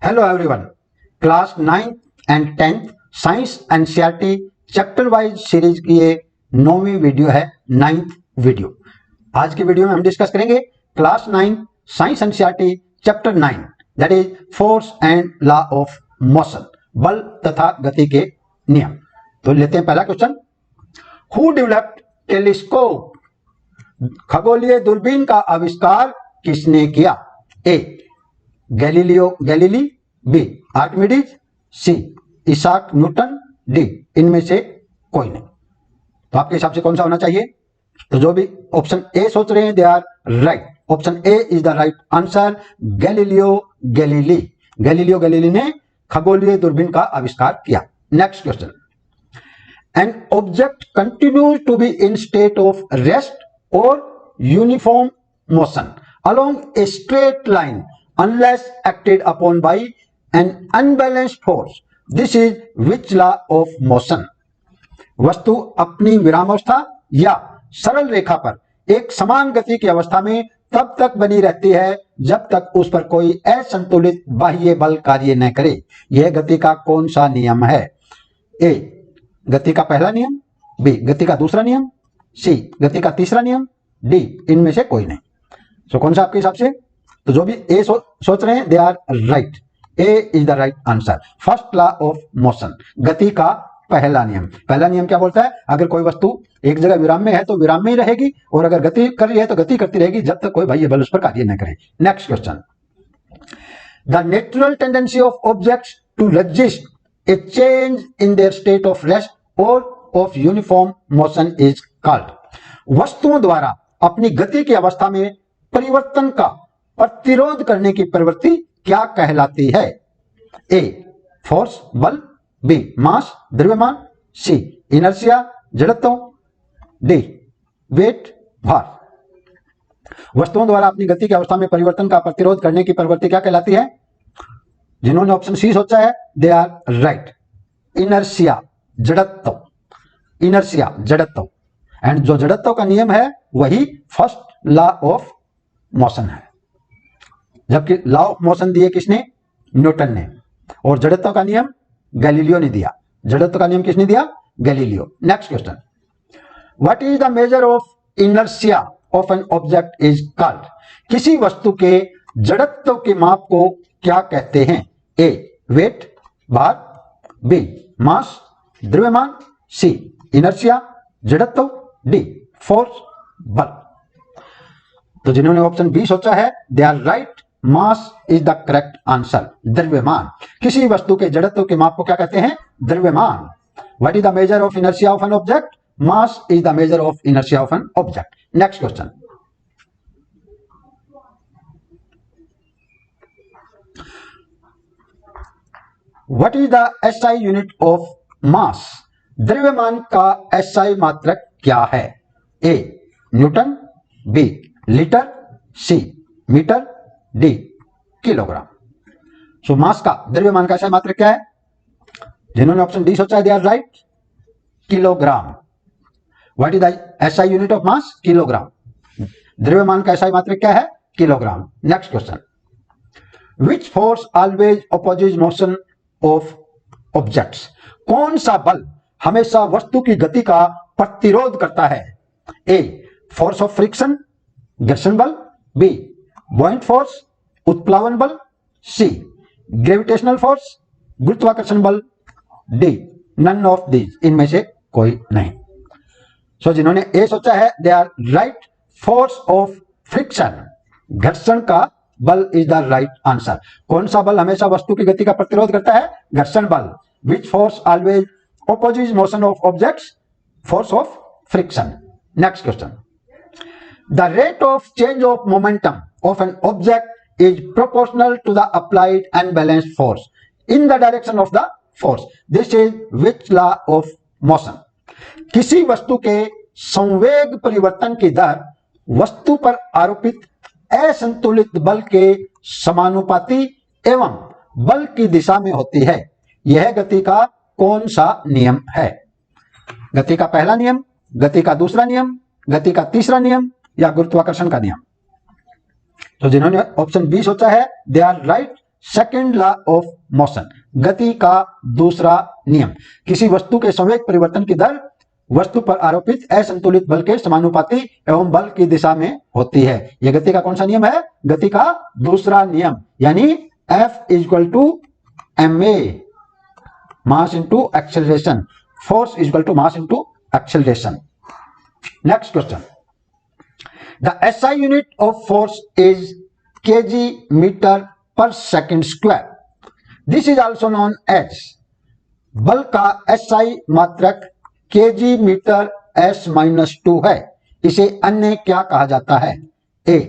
Hello everyone, class 9th and 10th science NCERT chapter wise series की ये 9वीं video है, 9th video. आज की वीडियो में हम डिस्कस करेंगे class 9 science NCERT chapter 9 that is force and law of motion, बल तथा गति के नियम। तो लेते हैं पहला क्वेश्चन, हु डेवलप्ड टेलीस्कोप? खगोलीय दूरबीन का आविष्कार किसने किया? A Galileo Galilei, B Archimedes, C Isaac Newton, D इनमें से कोई नहीं। तो आपके हिसाब से कौन सा होना चाहिए? तो जो भी ऑप्शन ए सोच रहे हैं they are right. Option A is the right answer, Galileo Galilei. Galileo Galilei ने खगोलीय दूरबीन का आविष्कार किया। Next question, an object continues to be in state of rest और uniform motion along a straight line unless acted upon by an unbalanced force. This is which law of motion? वस्तु अपनी विरामावस्था या सरल रेखा पर एक समान गति की अवस्था में तब तक बनी रहती है जब तक उस पर कोई असंतुलित बाह्य बल कार्य न करे। यह गति का कौन सा नियम है? ए गति का पहला नियम, बी गति का दूसरा नियम, सी गति का तीसरा नियम, डी इनमें से कोई नहीं। सो कौन सा आपके हिसाब से? तो जो भी ए सोच रहे हैं they are right. A is the right answer, first law of motion, गति का पहला नियम। पहला नियम क्या बोलता है? अगर कोई वस्तु एक जगह विराम में है तो विराम में ही रहेगी, और अगर गति कर रही है तो गति करती रहेगी जब तक कोई बाह्य बल उस पर कार्य न करे। Next question, the natural tendency of objects to resist a change in their state of rest और of uniform motion is called. वस्तुओं द्वारा अपनी गति की अवस्था में परिवर्तन का प्रतिरोध करने की प्रवृत्ति क्या कहलाती है? ए फोर्स बल, बी मास द्रव्यमान, सी इनर्शिया जड़त्व, डी वेट भार। वस्तुओं द्वारा अपनी गति की अवस्था में परिवर्तन का प्रतिरोध करने की प्रवृत्ति क्या कहलाती है? जिन्होंने ऑप्शन सी सोचा है दे आर राइट, इनर्शिया जड़त्व। इनर्शिया जड़त्व, एंड जो जड़त्व का नियम है वही फर्स्ट लॉ ऑफ मोशन है। जबकि लॉ ऑफ मोशन दिए किसने? न्यूटन ने। और जड़त्व का नियम गैलीलियो ने दिया। जड़त्व का नियम किसने दिया? Galileo. Next question, what is the measure of inertia of an object is called? किसी वस्तु के जड़त्व के माप को क्या कहते हैं? ए वेट भार, बी मास द्रव्यमान, सी इनर्शिया जड़त्व, डी फोर्स बल। तो जिन्होंने ऑप्शन बी सोचा है they are right, mass is the correct answer, द्रव्यमान। किसी वस्तु के जड़त्व के माप को क्या कहते हैं? द्रव्यमान। What is the measure of inertia of an object? Mass is the measure of inertia of an object. Next question, what is the SI unit of mass? द्रव्यमान का एसआई मात्रक क्या है? A newton, B litre, C metre, D kilogram. So mass का द्रव्यमान का SI मात्रक क्या है? जिन्होंने ऑप्शन डी सोचा है they are right, kilogram. What is the SI unit of mass? Kilogram. द्रव्यमान का एसआई मात्रक क्या है? Kilogram. Next question, which force always opposes motion of objects? कौन सा बल हमेशा वस्तु की गति का प्रतिरोध करता है? ए फोर्स ऑफ फ्रिक्शन घर्षण बल, बी बॉइंट फोर्स उत्प्लावन बल, सी ग्रेविटेशनल फोर्स गुरुत्वाकर्षण बल, डी नन ऑफ दीज इनमें से कोई नहीं। सो जिन्होंने ए सोचा है they are right, force of friction, घर्षण का बल इज द राइट आंसर। कौन सा बल हमेशा वस्तु की गति का प्रतिरोध करता है? घर्षण बल। विच force always opposes motion of objects? Force of friction. Next question, the rate of change of momentum of an object is proportional to the applied unbalanced force in the direction of the force. This is which law of motion? किसी वस्तु के संवेग परिवर्तन की दर वस्तु पर आरोपित असंतुलित बल के समानुपाती एवं बल की दिशा में होती है। यह गति का कौन सा नियम है? गति का पहला नियम, गति का दूसरा नियम, गति का तीसरा नियम या गुरुत्वाकर्षण का नियम? तो जिन्होंने ऑप्शन बी सोचा है they are right, second law of motion, गति का दूसरा नियम। किसी वस्तु के संवेग परिवर्तन की दर वस्तु पर आरोपित असंतुलित बल के समानुपाती एवं बल की दिशा में होती है। यह गति का कौन सा नियम है? गति का दूसरा नियम, यानी F equal to ma, mass into acceleration, force equal to mass into acceleration. Next question, the SI unit of force is kg metre per second square. This is also known as, बल का SI मात्रक kg metre s-2 है, इसे अन्य क्या कहा जाता है? A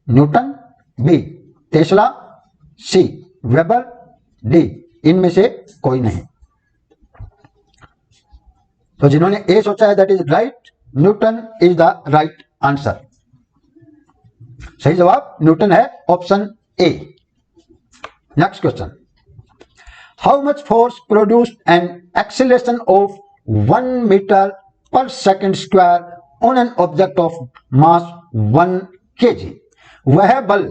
Newton, B Tesla, C weber, D इनमें से कोई नहीं। तो जिन्होंने A सोचा है that is right, newton is the right answer. सही जवाब न्यूटन है, option A। Next question, how much force produced an acceleration of 1 metre per second square on an object of mass 1 kg। वह बल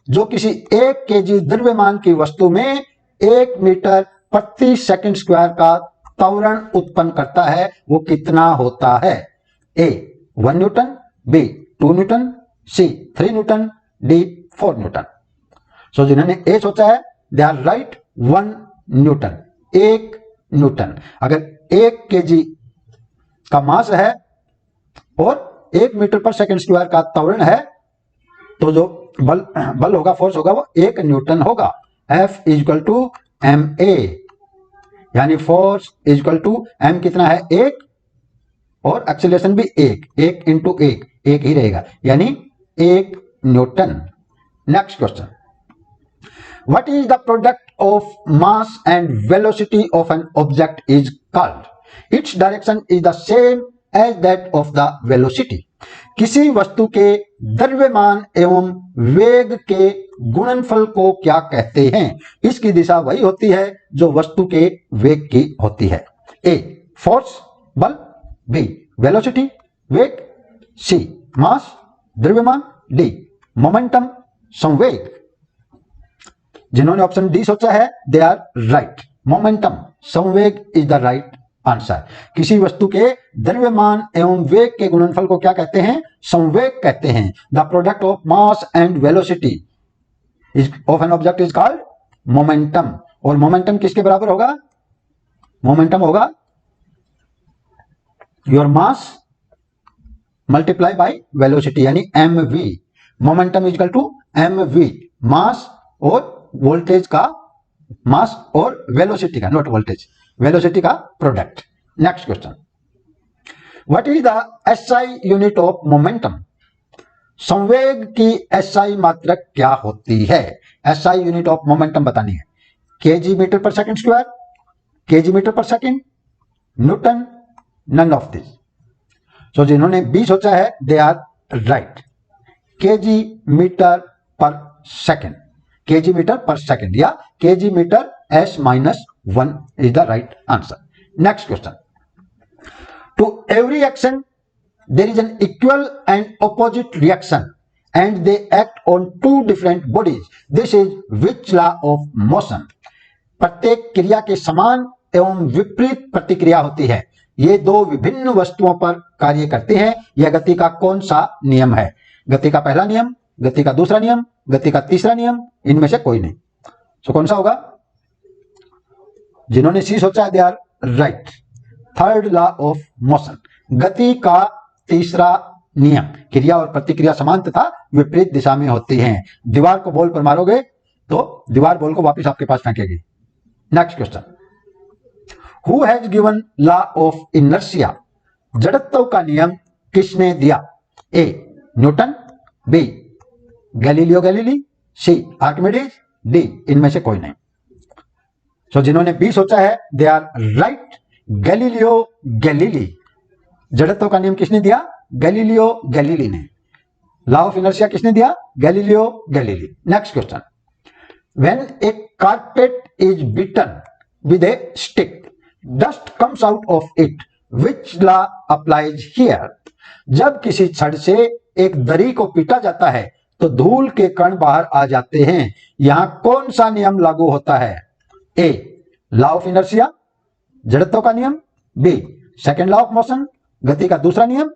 जो किसी 1 kg द्रव्यमान की वस्तु में 1 मीटर प्रति सेकेंड स्क्वायर का त्वरण उत्पन्न करता है वो कितना होता है? A 1 newton, B 2 newton, C 3 newton, D 4 newton. So जिन्होंने A सोचा है they are right, 1 newton, 1 newton. अगर 1 kg का मास है और 1 मीटर पर सेकेंड स्क्वायर का त्वरण है तो जो बल होगा, फोर्स होगा, वो 1 न्यूटन होगा। F इक्वल टू ma, यानी फोर्स इक्वल टू m कितना है? 1, और एक्सीलरेशन भी 1 इंटू 1 ही रहेगा, यानी 1 Newton. Next question, what is the product of mass and velocity of an object is called? Its direction is the same as that of the velocity. किसी वस्तु के द्रव्यमान एवं वेग के गुणनफल को क्या कहते हैं? इसकी दिशा वही होती है जो वस्तु के वेग की होती है। A फोर्स बल, B वेलोसिटी वेग, C मास द्रव्यमान, D मोमेंटम संवेग। जिन्होंने ऑप्शन डी सोचा है दे आर राइट, मोमेंटम संवेग इज द राइट आंसर। किसी वस्तु के द्रव्यमान एवं वेग के गुणनफल को क्या कहते हैं? संवेग कहते हैं। The product of mass and velocity of an object is called momentum. और मोमेंटम किसके बराबर होगा? मोमेंटम होगा your mass multiply by velocity, यानी mv। Momentum is equal to mv, mass और वोल्टेज का, मास और वेलोसिटी का, नॉट वोल्टेज, वेलोसिटी का product. Next question, what is the SI unit of momentum? संवेग की SI मात्रक क्या होती है? SI यूनिट ऑफ मोमेंटम बतानी है। kg metre per second square, kg metre per second, newton, none of this. So जिन्होंने B सोचा है they are right, kg metre per second, kg metre per second या kg metre s-1 is the right answer. Next question. To every action there is an equal and opposite reaction and they act on two different bodies. This is which law of motion? प्रत्येक क्रिया के समान एवं विपरीत प्रतिक्रिया होती है। ये दो विभिन्न वस्तुओं पर कार्य करते हैं। यह गति का कौन सा नियम है? गति का पहला नियम, गति का दूसरा नियम, गति का तीसरा नियम, इनमें से कोई नहीं। तो कौन सा होगा? जिन्होंने सी सोचा है they are right, third law of motion, गति का तीसरा नियम। क्रिया और प्रतिक्रिया समान तथा विपरीत दिशा में होती हैं। दीवार को बॉल पर मारोगे तो दीवार बॉल को वापस आपके पास फेंकेगी। Next question, who has given law of inertia? जड़त्व का नियम किसने दिया? A newton, B Galileo Galilei, C Archimedes, D इनमें से कोई नहीं। सो जिन्होंने बी सोचा है they are right, Galileo Galilei. जड़त्व का नियम किसने दिया? गैलीलियो गैलीली ने। लॉ ऑफ इनर्शिया किसने दिया? Galileo Galilei. Next question, when a carpet is beaten with a stick dust comes out of it, which law applies here? जब किसी छड़ से एक दरी को पीटा जाता है तो धूल के कण बाहर आ जाते हैं। यहां कौन सा नियम लागू होता है? ए, लॉ ऑफ इनर्शिया, जड़त्व का नियम। B, second law of motion, गति का दूसरा नियम।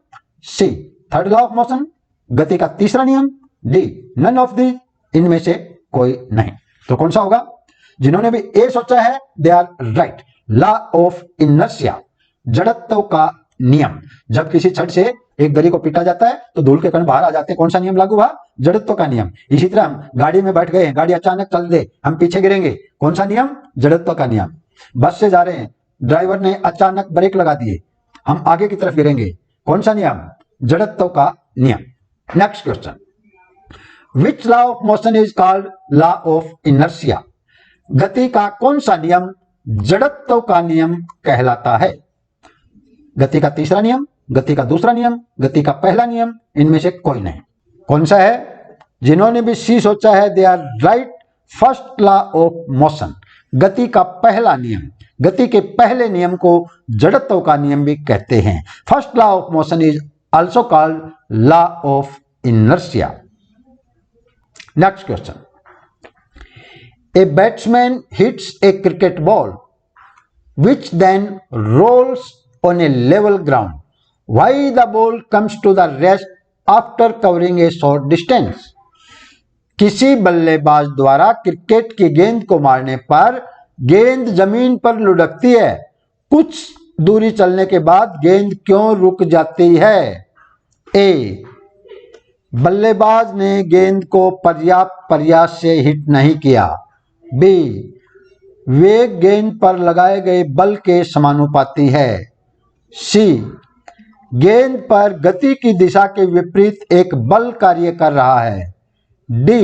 C, third law of motion, गति का तीसरा नियम। डी, नन ऑफ दी, इनमें से कोई नहीं। तो कौन सा होगा? जिन्होंने भी ए सोचा है they are right. Law of inertia, जड़त्व का नियम। जब किसी छड़ से एक गरी को पीटा जाता है तो धूल के कण बाहर आ जाते हैं। कौन सा नियम लागू हुआ? जड़त्व का नियम। इसी तरह हम गाड़ी में बैठ गए, गाड़ी अचानक चल दे, हम पीछे गिरेंगे। कौन सा नियम? जड़त्व का नियम। बस से जा रहे हैं, ड्राइवर ने अचानक ब्रेक लगा दिए, हम आगे की तरफ गिरेंगे। कौन सा नियम? जड़त्व का नियम। Next question, which law of motion is called law of inertia? गति का कौन सा नियम जड़त्व का नियम कहलाता है? गति का तीसरा नियम, गति का दूसरा नियम, गति का पहला नियम, इनमें से कोई नहीं। कौन सा है? जिन्होंने भी सी सोचा है they are right. First law of motion, गति का पहला नियम। गति के पहले नियम को जड़त्व का नियम भी कहते हैं। First law of motion is also called law of inertia. Next question, a batsman hits a cricket ball which then rolls on a level ground. Why the ball comes to the rest after covering a short distance? किसी बल्लेबाज द्वारा cricket की गेंद को मारने पर गेंद जमीन पर लुढ़कती है, कुछ दूरी चलने के बाद गेंद क्यों रुक जाती है? ए, बल्लेबाज ने गेंद को पर्याप्त प्रयास से हिट नहीं किया। बी, वेग गेंद पर लगाए गए बल के समानुपाती है। सी, गेंद पर गति की दिशा के विपरीत एक बल कार्य कर रहा है। डी,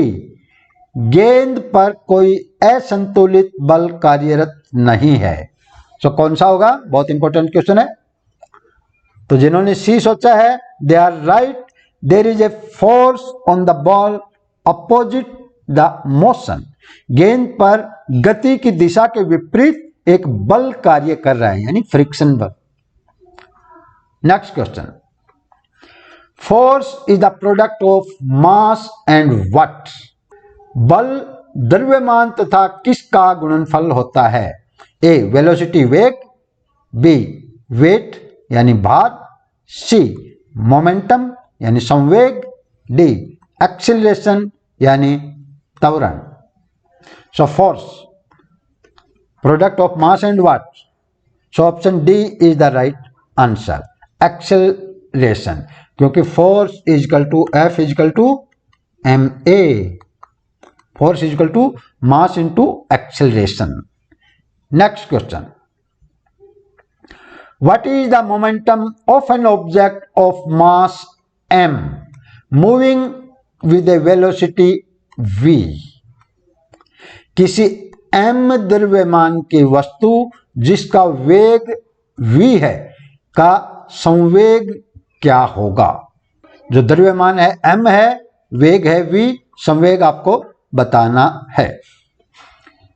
गेंद पर कोई असंतुलित बल कार्यरत नहीं है। तो कौन सा होगा? बहुत इंपॉर्टेंट क्वेश्चन है। तो जिन्होंने सी सोचा है they are right. There is a force on the ball opposite the motion. गेंद पर गति की दिशा के विपरीत एक बल कार्य कर रहा है, यानी फ्रिक्शन बल। Next question, force is the product of mass and what? बल द्रव्यमान तथा किसका गुणनफल होता है? ए, वेलोसिटी वेग। बी, वेट यानी भार। सी, मोमेंटम यानी संवेग। डी, एक्सीलरेशन यानी त्वरण। So force, product of mass and what? So option D is the right answer. Acceleration, क्योंकि force is equal to F is equal to ma. Force is equal to mass into acceleration. Next question. What is the momentum of an object of mass m moving with a velocity v? किसी m द्रव्यमान की वस्तु जिसका वेग v है का संवेग क्या होगा? जो द्रव्यमान है m है, वेग है v, संवेग आपको बताना है।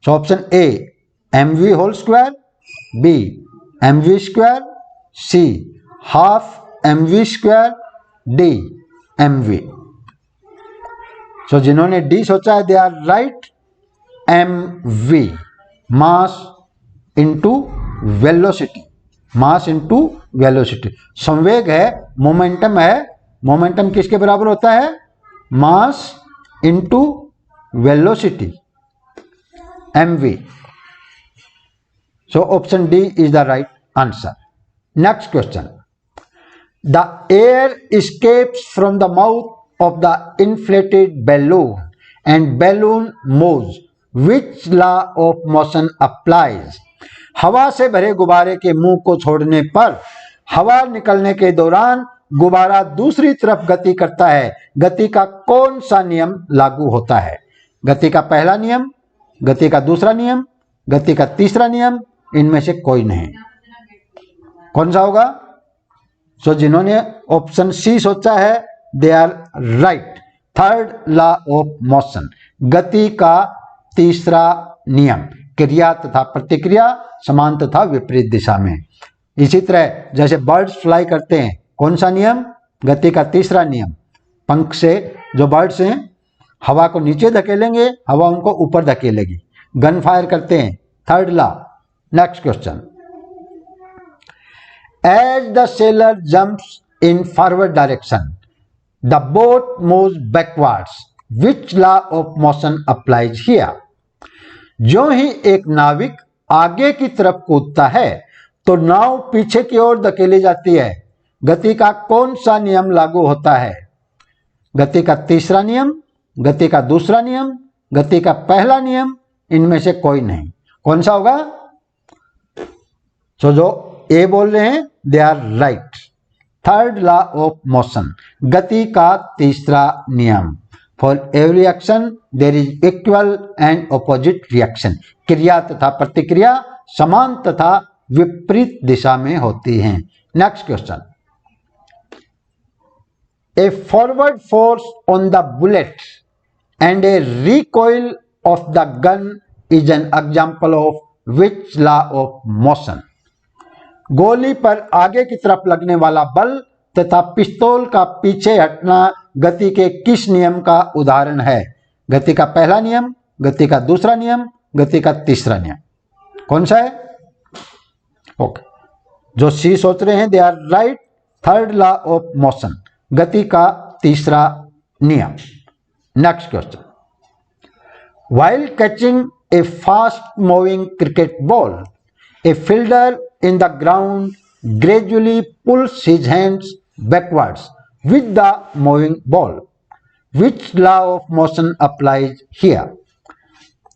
So option A mv whole square, B mv square, C half mv square, D mv। So जिन्होंने डी सोचा है they are right. mv, mass into velocity, mass into velocity. संवेग है, मोमेंटम है, मोमेंटम किसके बराबर होता है? Mass into velocity, mv। So option D is the right answer. Next question, the air escapes from the mouth of the inflated balloon and balloon moves. Which law of motion applies? हवा से भरे गुब्बारे के मुंह को छोड़ने पर हवा निकलने के दौरान गुब्बारा दूसरी तरफ गति करता है। गति का कौन सा नियम लागू होता है? गति का पहला नियम, गति का दूसरा नियम, गति का तीसरा नियम, इनमें से कोई नहीं। कौन सा होगा? सो जिन्होंने ऑप्शन सी सोचा है they are right. Third law of motion, गति का तीसरा नियम, क्रिया तथा प्रतिक्रिया समान तथा विपरीत दिशा में। इसी तरह जैसे बर्ड्स फ्लाई करते हैं, कौन सा नियम? गति का तीसरा नियम। पंख से जो बर्ड्स हैं हवा को नीचे धकेलेंगे, हवा उनको ऊपर धकेलेगी। गन फायर करते हैं, third law. Next question, as the sailor jumps in forward direction the boat moves backwards, which law of motion applies here. जो ही एक नाविक आगे की तरफ कूदता है तो नाव पीछे की ओर धकेली जाती है। गति का कौन सा नियम लागू होता है? गति का तीसरा नियम, गति का दूसरा नियम, गति का पहला नियम, इनमें से कोई नहीं। कौन सा होगा? जो ए बोल रहे हैं they are right. Third law of motion, गति का तीसरा नियम। For every action there is equal and opposite reaction. क्रिया तथा प्रतिक्रिया समान तथा विपरीत दिशा में होती हैं। Next question, A forward force on the bullet and A recoil of the gun is an example of which law of motion. गोली पर आगे की तरफ लगने वाला बल तथा पिस्तौल का पीछे हटना गति के किस नियम का उदाहरण है? गति का पहला नियम, गति का दूसरा नियम, गति का तीसरा नियम। कौन सा है? ओके, जो सी सोच रहे हैं they are right. Third law of motion, गति का तीसरा नियम। Next question, while catching a fast moving cricket ball a fielder in the ground gradually pulls his hands backwards with the moving ball. Which law of motion applies here?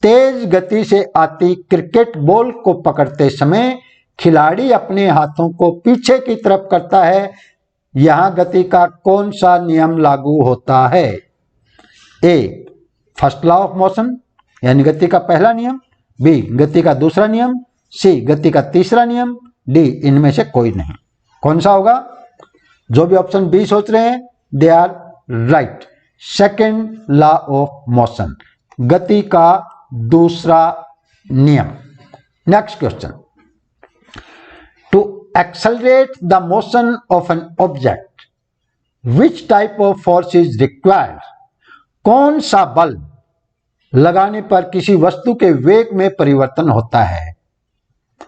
तेज गति से आती cricket ball को पकड़ते समय खिलाड़ी अपने हाथों को पीछे की तरफ करता है। यहां गति का कौन सा नियम लागू होता है? ए, फर्स्ट लॉ ऑफ मोशन यानी गति का पहला नियम, बी, गति का दूसरा नियम, सी, गति का तीसरा नियम, डी, इनमें से कोई नहीं। कौन सा होगा? जो भी ऑप्शन बी सोच रहे हैं they are right. Second law of motion, गति का दूसरा नियम। Next question, to accelerate the motion of an object which type of force is required. कौन सा बल लगाने पर किसी वस्तु के वेग में परिवर्तन होता है?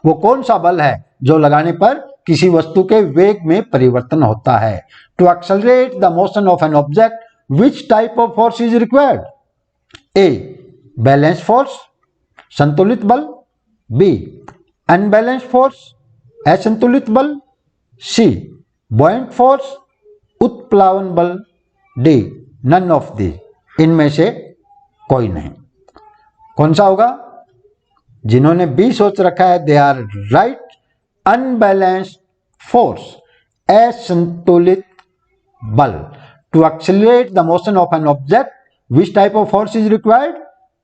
वो कौन सा बल है जो लगाने पर किसी वस्तु के वेग में परिवर्तन होता है? To accelerate the motion of an object which type of force is required? A, balance force, संतुलित बल, बी, अनबैलेंस फोर्स, असंतुलित बल, सी, बॉयंट फोर्स, उत्प्लावन बल, डी, नन ऑफ दीज, इनमें से कोई नहीं। कौन सा होगा? जिन्होंने बी सोच रखा है they are right. Unbalanced force, असंतुलित बल। To accelerate the motion of an object which type of force is required?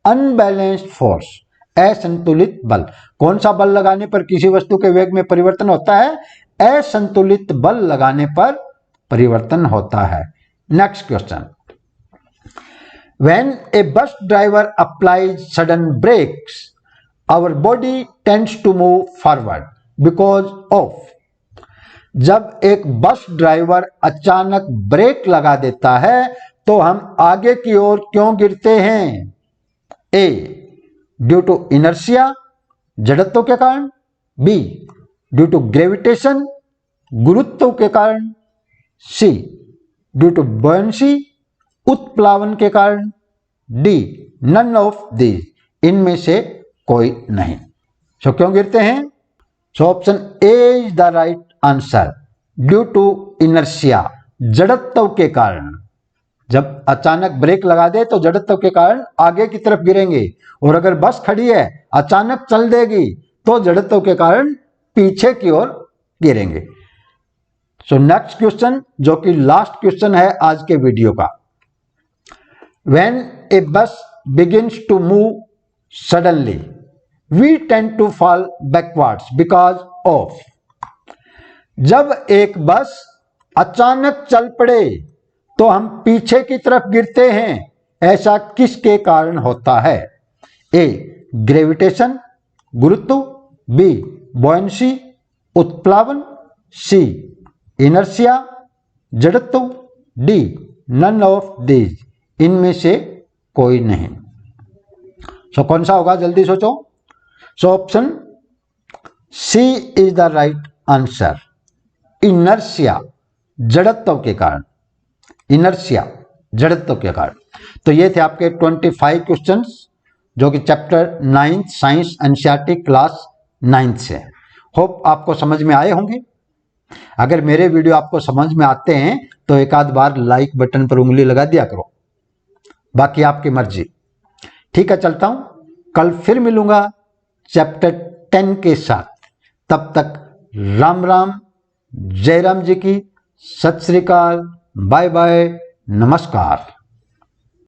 Unbalanced force, असंतुलित बल। कौन सा बल लगाने पर किसी वस्तु के वेग में परिवर्तन होता है? असंतुलित बल लगाने पर परिवर्तन होता है। Next question, when a bus driver applies sudden brakes our body tends to move forward because of। जब एक बस ड्राइवर अचानक ब्रेक लगा देता है तो हम आगे की ओर क्यों गिरते हैं? ए, ड्यू टू इनर्शिया, जड़त्व के कारण, बी, ड्यू टू ग्रेविटेशन, गुरुत्व के कारण, सी, ड्यू टू बॉयंसी, उत्प्लावन के कारण, डी, नन ऑफ दीज, इनमें से कोई नहीं। सो क्यों गिरते हैं? So option A is the right answer. Due to inertia, जड़त्व के कारण। जब अचानक ब्रेक लगा दे तो जड़त्व के कारण आगे की तरफ गिरेंगे, और अगर बस खड़ी है अचानक चल देगी तो जड़त्व के कारण पीछे की ओर गिरेंगे। सो नेक्स्ट क्वेश्चन, जो कि लास्ट क्वेश्चन है आज के वीडियो का, when a bus begins to move suddenly we tend to fall backwards because of। जब एक बस अचानक चल पड़े तो हम पीछे की तरफ गिरते हैं, ऐसा किसके कारण होता है? ए, ग्रेविटेशन, गुरुत्व, बी, बॉयंसी, उत्प्लावन, सी, इनर्शिया, जड़त्व, डी, नन ऑफ दीज, इनमें से कोई नहीं। सो कौन सा होगा, जल्दी सोचो। So option C is the right answer. Inertia, जड़त्व के कारण, इनर्शिया जड़त्व के कारण। तो ये थे आपके 25 क्वेश्चंस जो कि चैप्टर 9 साइंस एनसीईआरटी क्लास 9 से। होप आपको समझ में आए होंगे। अगर मेरे वीडियो आपको समझ में आते हैं तो एक आध बार लाइक बटन पर उंगली लगा दिया करो, बाकी आपकी मर्जी। ठीक है, चलता हूं, कल फिर मिलूंगा चैप्टर 10 के साथ। तब तक राम राम, जय राम जी की, सत श्री अकाल, बाय बाय, नमस्कार।